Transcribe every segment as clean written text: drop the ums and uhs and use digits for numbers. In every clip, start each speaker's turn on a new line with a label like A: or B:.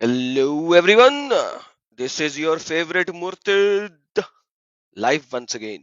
A: Hello everyone, this is your favorite Murtad live once again.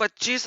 A: 25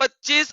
A: 25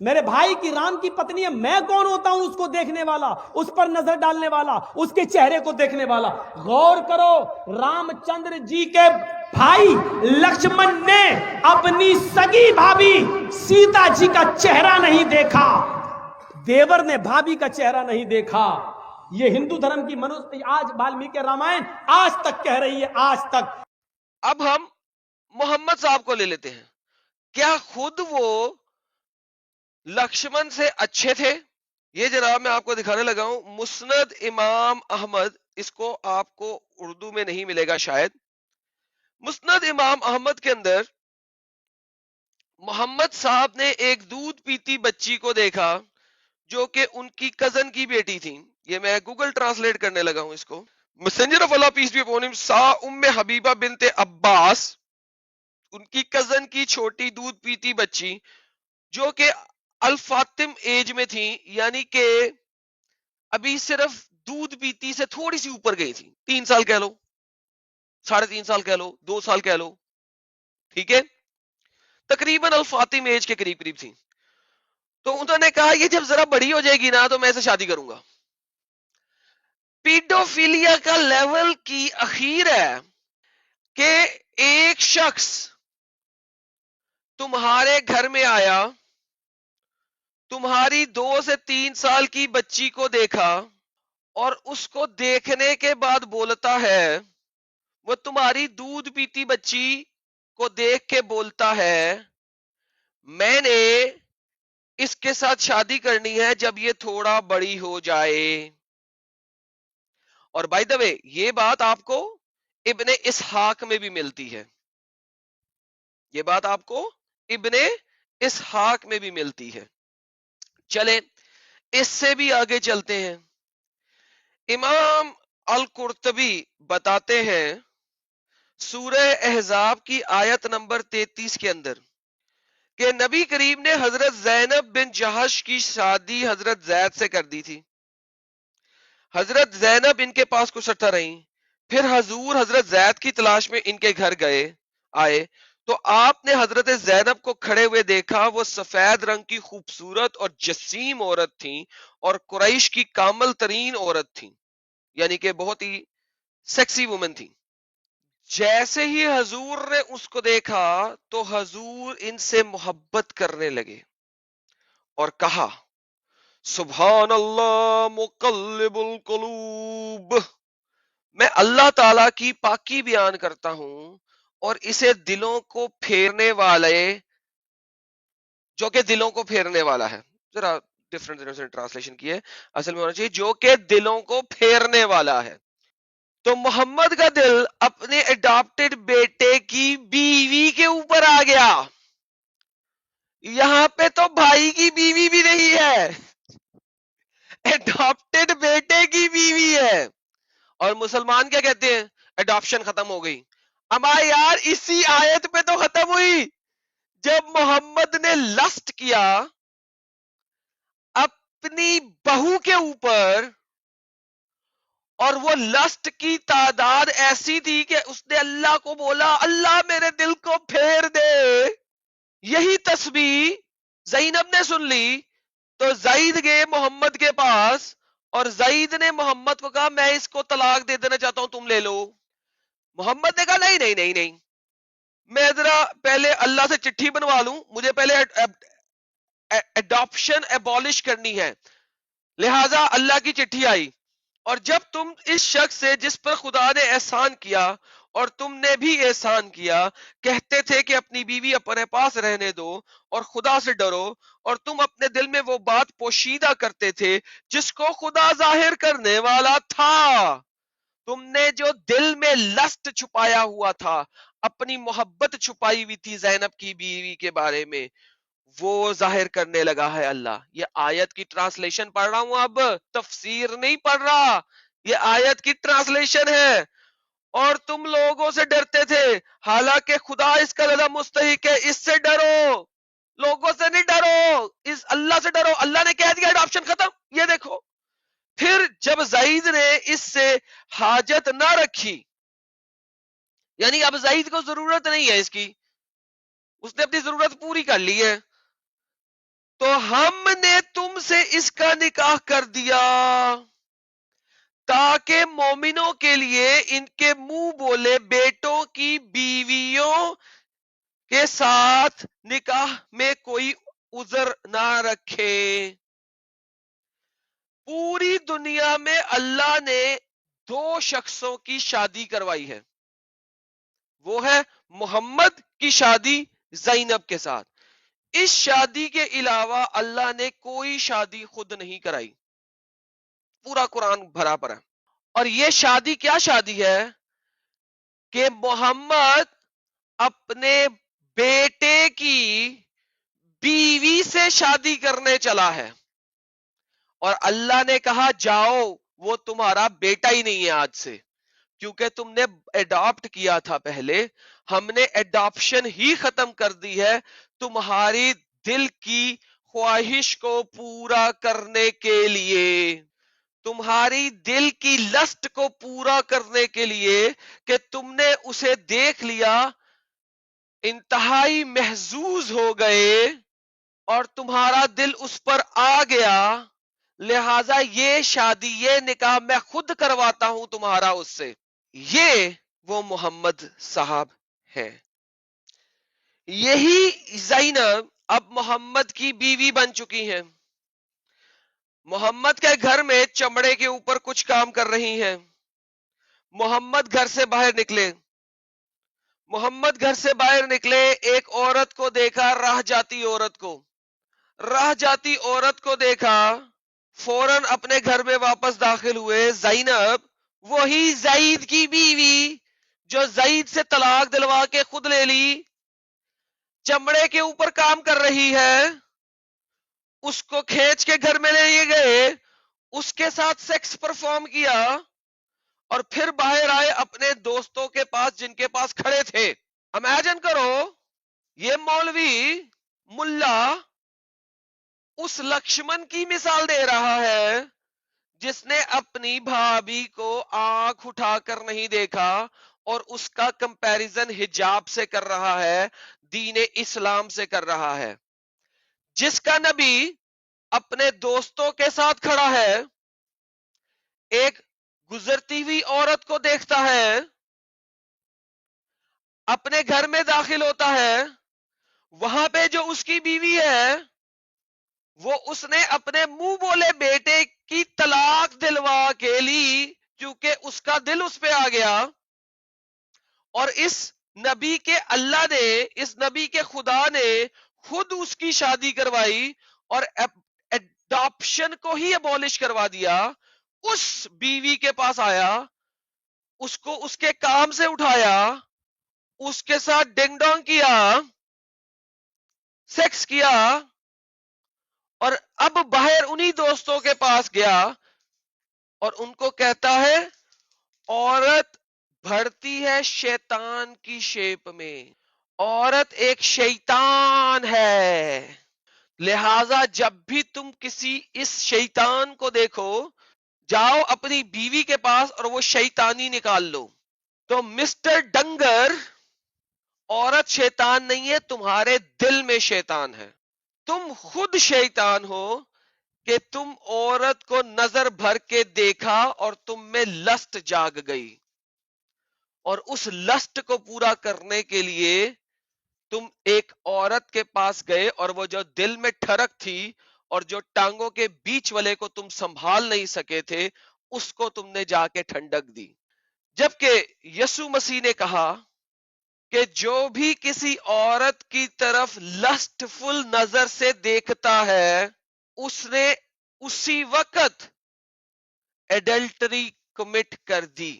B: میرے بھائی کی رام کی پتنی ہے, میں کون ہوتا ہوں اس کو دیکھنے والا, اس پر نظر ڈالنے والا, اس کے چہرے کو دیکھنے والا. غور کرو, رام چندر جی کے بھائی لکشمن نے اپنی سگی بھابھی سیتا جی کا چہرہ نہیں دیکھا, دیور نے بھابھی کا چہرہ نہیں دیکھا. یہ ہندو دھرم کی آج والمیکی رامائن آج تک کہہ رہی ہے, آج تک.
A: اب ہم محمد صاحب کو لے لیتے ہیں. کیا خود وہ لکشمن سے اچھے تھے؟ یہ جناب میں آپ کو دکھانے لگا ہوں مسند امام احمد, اس کو آپ کو اردو میں نہیں ملے گا شاید. مسند امام احمد کے اندر محمد صاحب نے ایک دودھ پیتی بچی کو دیکھا جو کہ ان کی کزن کی بیٹی تھی. یہ میں گوگل ٹرانسلیٹ کرنے لگا ہوں اس کو. Messenger of Allah peace be upon ہم سا ام حبیبہ بنت عباس, ان کی کزن کی چھوٹی دودھ پیتی بچی جو کہ الفاطم ایج میں تھی, یعنی کہ ابھی صرف دودھ پیتی سے تھوڑی سی اوپر گئی تھی, 3 سال کہہ لو, 3.5 سال کہہ لو, 2 سال کہہ لو, ٹھیک ہے, تقریباً الفاطم ایج کے قریب قریب تھی. تو انہوں نے کہا یہ جب ذرا بڑی ہو جائے گی نا تو میں اسے شادی کروں گا. پیڈوفیلیا کا لیول کی اخیر ہے کہ ایک شخص تمہارے گھر میں آیا, تمہاری 2 سے 3 سال کی بچی کو دیکھا اور اس کو دیکھنے کے بعد بولتا ہے, وہ تمہاری دودھ پیتی بچی کو دیکھ کے بولتا ہے میں نے اس کے ساتھ شادی کرنی ہے جب یہ تھوڑا بڑی ہو جائے. اور بائی دا وے یہ بات آپ کو ابن اسحاق میں بھی ملتی ہے, یہ بات آپ کو ابن اسحاق میں بھی ملتی ہے. چلیں اس سے بھی آگے چلتے ہیں. امام القرطبی بتاتے ہیں سورہ احزاب کی آیت نمبر 33 کے اندر کہ نبی کریم نے حضرت زینب بن جہش کی شادی حضرت زید سے کر دی تھی. حضرت زینب ان کے پاس کچھ عرصہ رہیں, پھر حضور حضرت زید کی تلاش میں ان کے گھر آئے تو آپ نے حضرت زینب کو کھڑے ہوئے دیکھا. وہ سفید رنگ کی خوبصورت اور جسیم عورت تھیں اور قریش کی کامل ترین عورت تھیں, یعنی کہ بہت ہی سیکسی وومن تھی. جیسے ہی حضور نے اس کو دیکھا تو حضور ان سے محبت کرنے لگے اور کہا سبحان اللہ مقلب القلوب, میں اللہ تعالی کی پاکی بیان کرتا ہوں اور اسے دلوں کو پھیرنے والے, جو کہ دلوں کو پھیرنے والا ہے, ذرا ڈفرنٹ ٹرانسلیشن کی ہے, اصل میں ہونا چاہیے جو کہ دلوں کو پھیرنے والا ہے. تو محمد کا دل اپنے اڈاپٹڈ بیٹے کی بیوی کے اوپر آ گیا. یہاں پہ تو بھائی کی بیوی بھی نہیں ہے, اڈاپٹڈ بیٹے کی بیوی ہے. اور مسلمان کیا کہتے ہیں, اڈاپشن ختم ہو گئی. اما یار اسی آیت پہ تو ختم ہوئی جب محمد نے لسٹ کیا اپنی بہو کے اوپر, اور وہ لسٹ کی تعداد ایسی تھی کہ اس نے اللہ کو بولا اللہ میرے دل کو پھیر دے. یہی تسبیح زینب نے سن لی تو زید گئے محمد کے پاس اور زید نے محمد کو کہا میں اس کو طلاق دے دینا چاہتا ہوں, تم لے لو. محمد نے کہا نہیں نہیں نہیں نہیں, میں ذرا پہلے اللہ سے چٹھی بنوا لوں, مجھے پہلے اڈاپشن ایبولش کرنی ہے. لہٰذا اللہ کی چٹھی آئی, اور جب تم اس شخص سے جس پر خدا نے احسان کیا اور تم نے بھی احسان کیا کہتے تھے کہ اپنی بیوی اپنے پاس رہنے دو اور خدا سے ڈرو, اور تم اپنے دل میں وہ بات پوشیدہ کرتے تھے جس کو خدا ظاہر کرنے والا تھا. تم نے جو دل میں لسٹ چھپایا ہوا تھا, اپنی محبت چھپائی ہوئی تھی زینب کی بیوی کے بارے میں, وہ ظاہر کرنے لگا ہے اللہ. یہ آیت کی ٹرانسلیشن پڑھ رہا ہوں, اب تفسیر نہیں پڑھ رہا, یہ آیت کی ٹرانسلیشن ہے. اور تم لوگوں سے ڈرتے تھے حالانکہ خدا اس کا زیادہ مستحق ہے, اس سے ڈرو, لوگوں سے نہیں ڈرو, اس اللہ سے ڈرو. اللہ نے کہہ دیا اڈاپشن ختم. یہ دیکھو پھر جب زید نے اس سے حاجت نہ رکھی, یعنی اب زید کو ضرورت نہیں ہے اس کی, اس نے اپنی ضرورت پوری کر لی ہے, تو ہم نے تم سے اس کا نکاح کر دیا تاکہ مومنوں کے لیے ان کے منہ بولے بیٹوں کی بیویوں کے ساتھ نکاح میں کوئی عذر نہ رکھے. پوری دنیا میں اللہ نے 2 شخصوں کی شادی کروائی ہے. وہ ہے محمد کی شادی زینب کے ساتھ. اس شادی کے علاوہ اللہ نے کوئی شادی خود نہیں کرائی. پورا قرآن بھرا پڑا ہے. اور یہ شادی کیا شادی ہے کہ محمد اپنے بیٹے کی بیوی سے شادی کرنے چلا ہے اور اللہ نے کہا جاؤ وہ تمہارا بیٹا ہی نہیں ہے آج سے, کیونکہ تم نے اڈاپٹ کیا تھا پہلے, ہم نے اڈاپشن ہی ختم کر دی ہے تمہاری دل کی خواہش کو پورا کرنے کے لیے, تمہاری دل کی لسٹ کو پورا کرنے کے لیے کہ تم نے اسے دیکھ لیا, انتہائی محظوظ ہو گئے اور تمہارا دل اس پر آ گیا, لہذا یہ شادی یہ نکاح میں خود کرواتا ہوں تمہارا اس سے. یہ وہ محمد صاحب ہیں. یہی زینب اب محمد کی بیوی بن چکی ہیں. محمد کے گھر میں چمڑے کے اوپر کچھ کام کر رہی ہیں. محمد گھر سے باہر نکلے. محمد گھر سے باہر نکلے, ایک عورت کو دیکھا, راہ جاتی عورت کو. راہ جاتی عورت کو دیکھا, فوراً اپنے گھر میں واپس داخل ہوئے. زینب وہی زید کی بیوی جو زید سے طلاق دلوا کے خود لے لی, چمڑے کے اوپر کام کر رہی ہے, اس کو کھینچ کے گھر میں لے گئے, اس کے ساتھ سیکس پرفارم کیا اور پھر باہر آئے اپنے دوستوں کے پاس جن کے پاس کھڑے تھے. امیجن کرو یہ مولوی ملا اس لکشمن کی مثال دے رہا ہے جس نے اپنی بھابھی کو آنکھ اٹھا کر نہیں دیکھا اور اس کا کمپیریزن حجاب سے کر رہا ہے, دین اسلام سے کر رہا ہے. جس کا نبی اپنے دوستوں کے ساتھ کھڑا ہے, ایک گزرتی ہوئی عورت کو دیکھتا ہے, اپنے گھر میں داخل ہوتا ہے, وہاں پہ جو اس کی بیوی ہے وہ اس نے اپنے منہ بولے بیٹے کی طلاق دلوا کے لی کیونکہ اس کا دل اس پہ آ گیا, اور اس نبی کے اللہ نے, اس نبی کے خدا نے خود اس کی شادی کروائی اور اڈاپشن کو ہی ابولش کروا دیا. اس بیوی کے پاس آیا, اس کو اس کے کام سے اٹھایا, اس کے ساتھ ڈنگ ڈونگ کیا, سیکس کیا, اور اب باہر انہی دوستوں کے پاس گیا اور ان کو کہتا ہے عورت بڑھتی ہے شیطان کی شیپ میں, عورت ایک شیطان ہے, لہذا جب بھی تم کسی اس شیطان کو دیکھو جاؤ اپنی بیوی کے پاس اور وہ شیطانی نکال لو. تو مسٹر ڈنگر, عورت شیطان نہیں ہے, تمہارے دل میں شیطان ہے. تم خود شیطان ہو کہ تم عورت کو نظر بھر کے دیکھا اور تم میں لسٹ جاگ گئی, اور اس لسٹ کو پورا کرنے کے لیے تم ایک عورت کے پاس گئے اور وہ جو دل میں ٹھڑک تھی اور جو ٹانگوں کے بیچ والے کو تم سنبھال نہیں سکے تھے اس کو تم نے جا کے ٹھنڈک دی. جبکہ یسوع مسیح نے کہا کہ جو بھی کسی عورت کی طرف لسٹ فل نظر سے دیکھتا ہے اس نے اسی وقت ایڈلٹری کمٹ کر دی.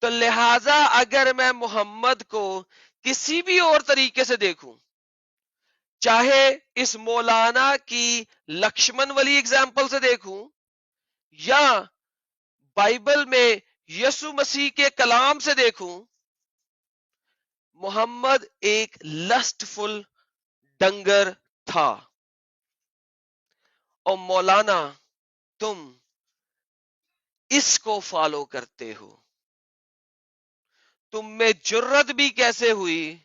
A: تو لہذا اگر میں محمد کو کسی بھی اور طریقے سے دیکھوں, چاہے اس مولانا کی لکشمن والی اگزامپل سے دیکھوں یا بائبل میں یسوع مسیح کے کلام سے دیکھوں, محمد ایک لسٹ فل ڈنگر تھا. اور مولانا تم اس کو فالو کرتے ہو, تم میں جرت بھی کیسے ہوئی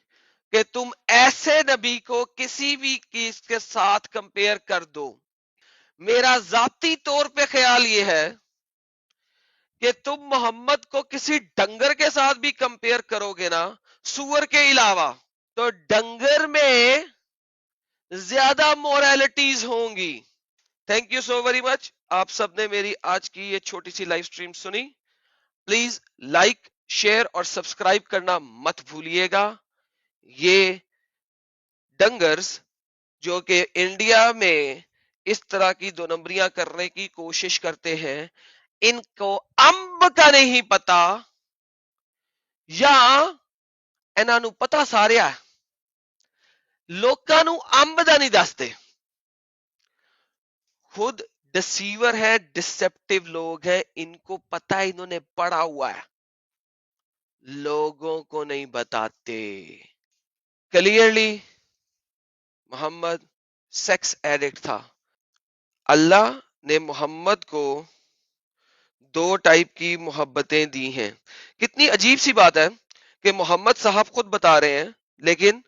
A: کہ تم ایسے نبی کو کسی بھی چیز کے ساتھ کنپیئر کر دو. میرا ذاتی طور پہ خیال یہ ہے کہ تم محمد کو کسی ڈنگر کے ساتھ بھی کنپیئر کرو گے نا سور کے علاوہ تو ڈنگر میں زیادہ موریلٹیز ہوں گی. Thank you so very much. آپ سب نے میری آج کی یہ چھوٹی سی لائیو سٹریم سنی. پلیز لائک شیئر اور سبسکرائب کرنا مت بھولیے گا. یہ ڈنگرز جو کہ انڈیا میں اس طرح کی دو نمبریاں کرنے کی کوشش کرتے ہیں ان کو امب کا نہیں پتا یا انہاں نوں پتا سارا لوکاں نوں امب دا نہیں دستے. خود ڈسیور ہے ڈسپٹیو لوگ ہیں ان کو پتا ہے انہوں نے پڑھا ہوا ہے لوگوں کو نہیں بتاتے. کلیئرلی محمد سیکس ایڈکٹ تھا. اللہ نے محمد کو 2 ٹائپ کی محبتیں دی ہیں. کتنی عجیب سی بات ہے کہ محمد صاحب خود بتا رہے ہیں لیکن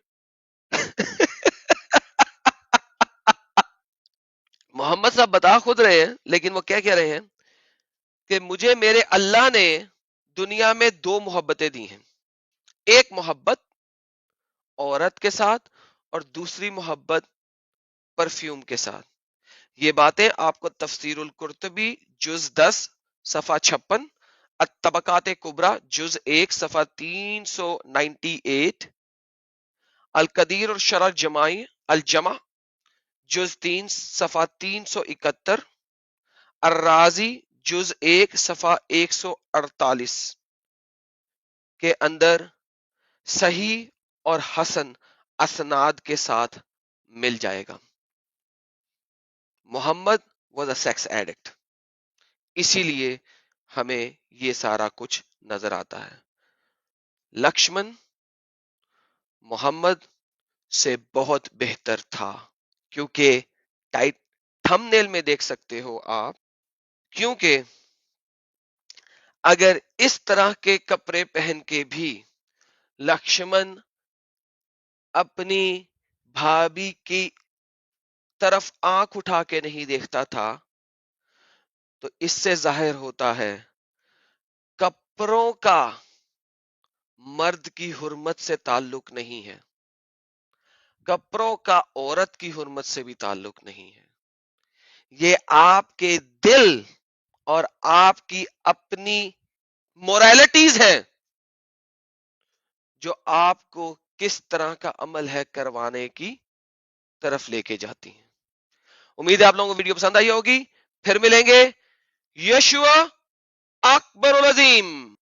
A: محمد صاحب بتا خود رہے ہیں لیکن وہ کیا کہہ رہے ہیں کہ مجھے میرے اللہ نے دنیا میں 2 محبتیں دی ہیں. ایک محبت عورت کے ساتھ اور دوسری محبت پرفیوم کے ساتھ. یہ باتیں آپ کو تفسیر القرطبی جز 10 صفحہ 56 الطبقات کبریٰ جز 1 صفحہ 398 القدیر اور شرح جماعی الجمع جز 3 صفحہ 371 الرازی جز 1 صفحہ 148 کے اندر صحیح اور حسن اسناد کے ساتھ مل جائے گا. محمد واز اے سیکس ایڈکٹ اسی لیے ہمیں یہ سارا کچھ نظر آتا ہے. لکشمن محمد سے بہت بہتر تھا کیونکہ تھمبنیل میں دیکھ سکتے ہو آپ کیونکہ اگر اس طرح کے کپڑے پہن کے بھی لکشمن اپنی بھابھی کی طرف آنکھ اٹھا کے نہیں دیکھتا تھا تو اس سے ظاہر ہوتا ہے کپڑوں کا مرد کی حرمت سے تعلق نہیں ہے. کپڑوں کا عورت کی حرمت سے بھی تعلق نہیں ہے. یہ آپ کے دل اور آپ کی اپنی موریلٹیز ہیں جو آپ کو کس طرح کا عمل ہے کروانے کی طرف لے کے جاتی ہیں. امید ہے آپ لوگوں کو ویڈیو پسند آئی ہوگی. پھر ملیں گے. یشوع اکبر العظیم.